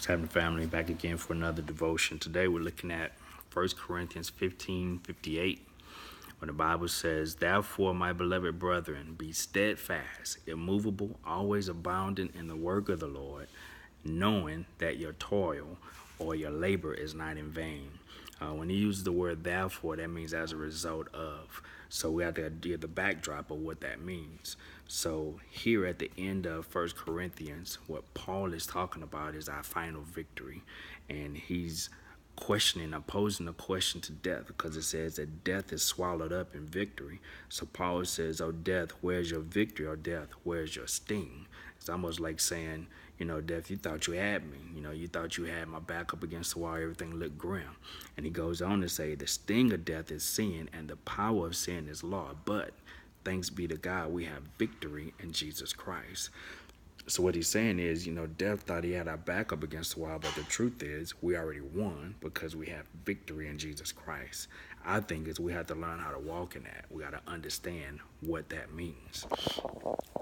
What's happening, family? Back again for another devotion. Today we're looking at 1 Corinthians 15:58, when the Bible says, "Therefore, my beloved brethren, be steadfast, immovable, always abounding in the work of the Lord, knowing that your toil or your labor is not in vain." When he uses the word therefore, that means as a result of. So we have to get the backdrop of what that means. So here at the end of 1 Corinthians, what Paul is talking about is our final victory. And he's posing a question to death, because it says that death is swallowed up in victory. So Paul says, "Oh, death, where's your victory? Or death, where's your sting?" It's almost like saying, death, you thought you had me. You thought you had my back up against the wall. Everything looked grim. And he goes on to say, "The sting of death is sin, and the power of sin is law. But thanks be to God, we have victory in Jesus Christ." So what he's saying is, death thought he had our back up against the wall, but the truth is we already won because we have victory in Jesus Christ. I think is we have to learn how to walk in that. We got to understand what that means.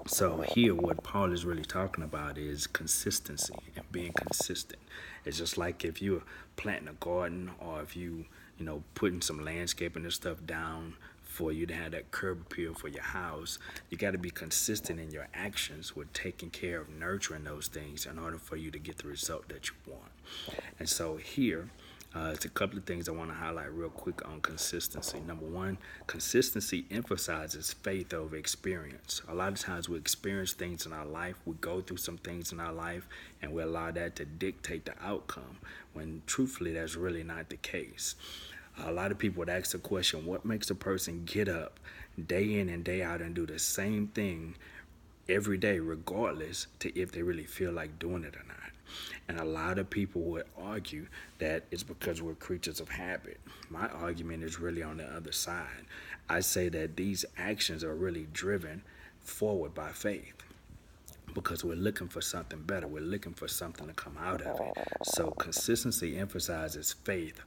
So here what Paul is really talking about is consistency and being consistent. It's just like if you're planting a garden, or if you, putting some landscaping and stuff down for you to have that curb appeal for your house. You got to be consistent in your actions with taking care of nurturing those things in order for you to get the result that you want. And so here, it's a couple of things I want to highlight real quick on consistency. Number one, consistency emphasizes faith over experience. A lot of times we experience things in our life, we go through some things in our life, and we allow that to dictate the outcome, when truthfully that's really not the case. A lot of people would ask the question, what makes a person get up day in and day out and do the same thing every day, regardless to if they really feel like doing it or not? And a lot of people would argue that it's because we're creatures of habit. My argument is really on the other side. I say that these actions are really driven forward by faith, because we're looking for something better. We're looking for something to come out of it. So consistency emphasizes faith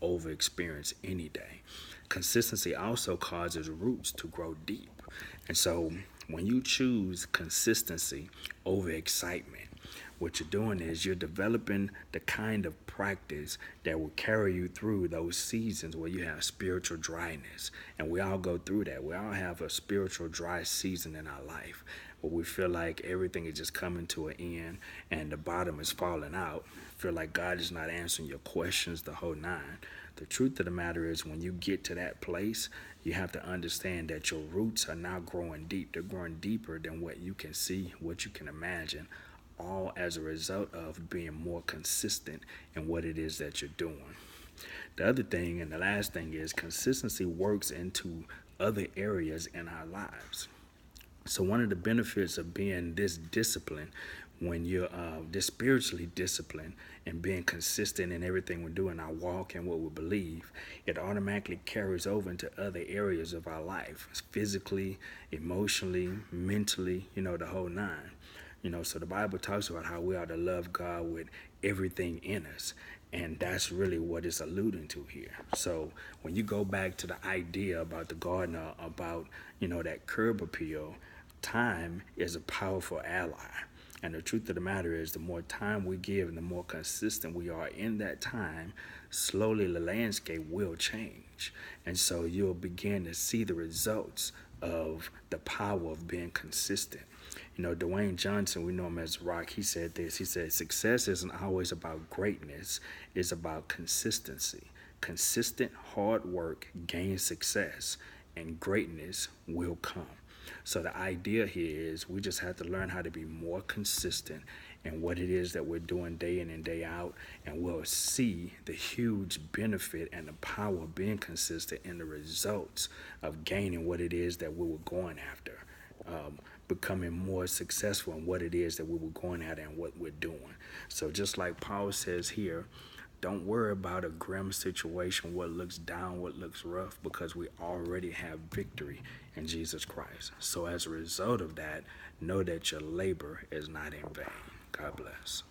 over experience any day. Consistency also causes roots to grow deep. And so when you choose consistency over excitement, what you're doing is you're developing the kind of practice that will carry you through those seasons where you have spiritual dryness. And we all go through that. We all have a spiritual dry season in our life where we feel like everything is just coming to an end and the bottom is falling out. Feel like God is not answering your questions, the whole nine. The truth of the matter is, when you get to that place, you have to understand that your roots are now growing deep. They're growing deeper than what you can see, what you can imagine, all as a result of being more consistent in what it is that you're doing. The other thing, and the last thing, is consistency works into other areas in our lives. So one of the benefits of being this disciplined, when you're this spiritually disciplined and being consistent in everything we do in our walk and what we believe, it automatically carries over into other areas of our life, physically, emotionally, mentally, the whole nine. So the Bible talks about how we are to love God with everything in us. And that's really what it's alluding to here. So when you go back to the idea about the gardener, about, that curb appeal, time is a powerful ally. And the truth of the matter is, the more time we give and the more consistent we are in that time, slowly the landscape will change. And so you'll begin to see the results of the power of being consistent. Dwayne Johnson, we know him as Rock, he said this. He said, "Success isn't always about greatness, it's about consistency. Consistent hard work gains success, and greatness will come." So the idea here is we just have to learn how to be more consistent in what it is that we're doing day in and day out, and we'll see the huge benefit and the power of being consistent in the results of gaining what it is that we were going after, becoming more successful in what it is that we were going at and what we're doing. So just like Paul says here, don't worry about a grim situation, what looks down, what looks rough, because we already have victory in Jesus Christ. So as a result of that, know that your labor is not in vain. God bless.